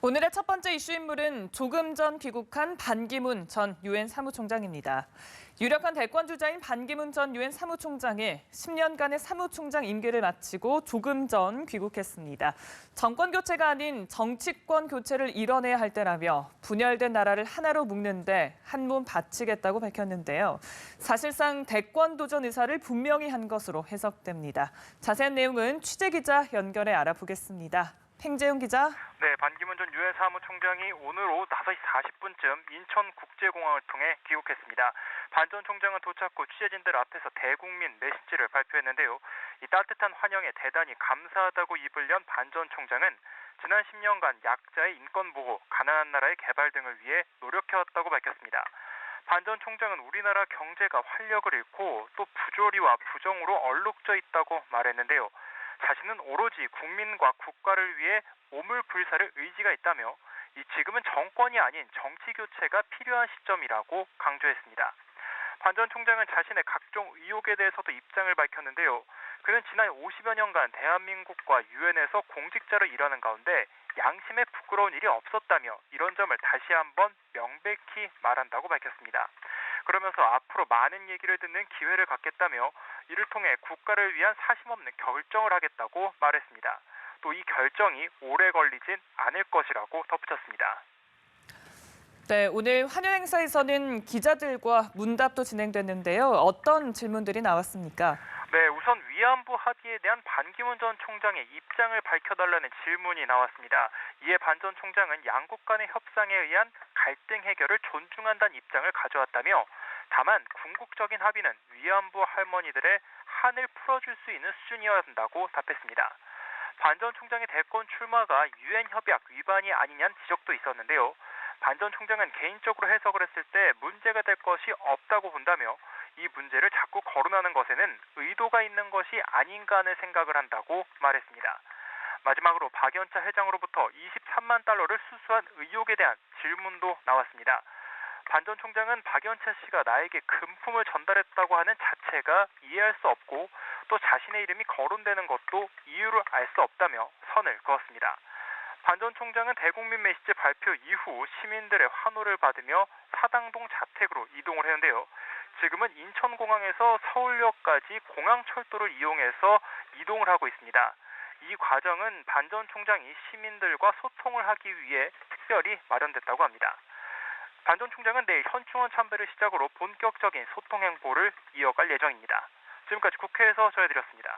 오늘의 첫 번째 이슈 인물은 조금 전 귀국한 반기문 전 유엔 사무총장입니다. 유력한 대권 주자인 반기문 전 유엔 사무총장이 10년간의 사무총장 임기를 마치고 조금 전 귀국했습니다. 정권 교체가 아닌 정치권 교체를 이뤄내야 할 때라며 분열된 나라를 하나로 묶는데 한몸 바치겠다고 밝혔는데요. 사실상 대권 도전 의사를 분명히 한 것으로 해석됩니다. 자세한 내용은 취재기자 연결해 알아보겠습니다. 팽재용 기자. 네, 반기문 전 유엔 사무총장이 오늘 오후 5시 40분쯤 인천국제공항을 통해 귀국했습니다. 반 전 총장은 도착 후 취재진들 앞에서 대국민 메시지를 발표했는데요. 이 따뜻한 환영에 대단히 감사하다고 입을 연 반 전 총장은 지난 10년간 약자의 인권 보호, 가난한 나라의 개발 등을 위해 노력해왔다고 밝혔습니다. 반 전 총장은 우리나라 경제가 활력을 잃고 또 부조리와 부정으로 얼룩져 있다고 말했는데요. 자신은 오로지 국민과 국가를 위해 오물불사를 의지가 있다며 지금은 정권이 아닌 정치 교체가 필요한 시점이라고 강조했습니다. 반 전 총장은 자신의 각종 의혹에 대해서도 입장을 밝혔는데요. 그는 지난 50여 년간 대한민국과 유엔에서 공직자로 일하는 가운데 양심에 부끄러운 일이 없었다며 이런 점을 다시 한번 명백히 말한다고 밝혔습니다. 그러면서 앞으로 많은 얘기를 듣는 기회를 갖겠다며 이를 통해 국가를 위한 사심없는 결정을 하겠다고 말했습니다. 또 이 결정이 오래 걸리진 않을 것이라고 덧붙였습니다. 네, 오늘 환영 행사에서는 기자들과 문답도 진행됐는데요. 어떤 질문들이 나왔습니까? 네, 우선 위안부 합의에 대한 반기문 전 총장의 입장을 밝혀달라는 질문이 나왔습니다. 이에 반 전 총장은 양국 간의 협상에 의한 갈등 해결을 존중한다는 입장을 가져왔다며 다만 궁극적인 합의는 위안부 할머니들의 한을 풀어줄 수 있는 수준이어야 한다고 답했습니다. 반 전 총장의 대권 출마가 유엔 협약 위반이 아니냐는 지적도 있었는데요. 반 전 총장은 개인적으로 해석을 했을 때 문제가 될 것이 없다고 본다며 이 문제를 자꾸 거론하는 것에는 의도가 있는 것이 아닌가 하는 생각을 한다고 말했습니다. 마지막으로 박연차 회장으로부터 23만 달러를 수수한 의혹에 대한 질문도 나왔습니다. 반 전 총장은 박연차 씨가 나에게 금품을 전달했다고 하는 자체가 이해할 수 없고 또 자신의 이름이 거론되는 것도 이유를 알 수 없다며 선을 그었습니다. 반 전 총장은 대국민 메시지 발표 이후 시민들의 환호를 받으며 사당동 자택으로 이동을 했는데요. 지금은 인천공항에서 서울역까지 공항철도를 이용해서 이동을 하고 있습니다. 이 과정은 반 전 총장이 시민들과 소통을 하기 위해 특별히 마련됐다고 합니다. 반 전 총장은 내일 현충원 참배를 시작으로 본격적인 소통 행보를 이어갈 예정입니다. 지금까지 국회에서 전해드렸습니다.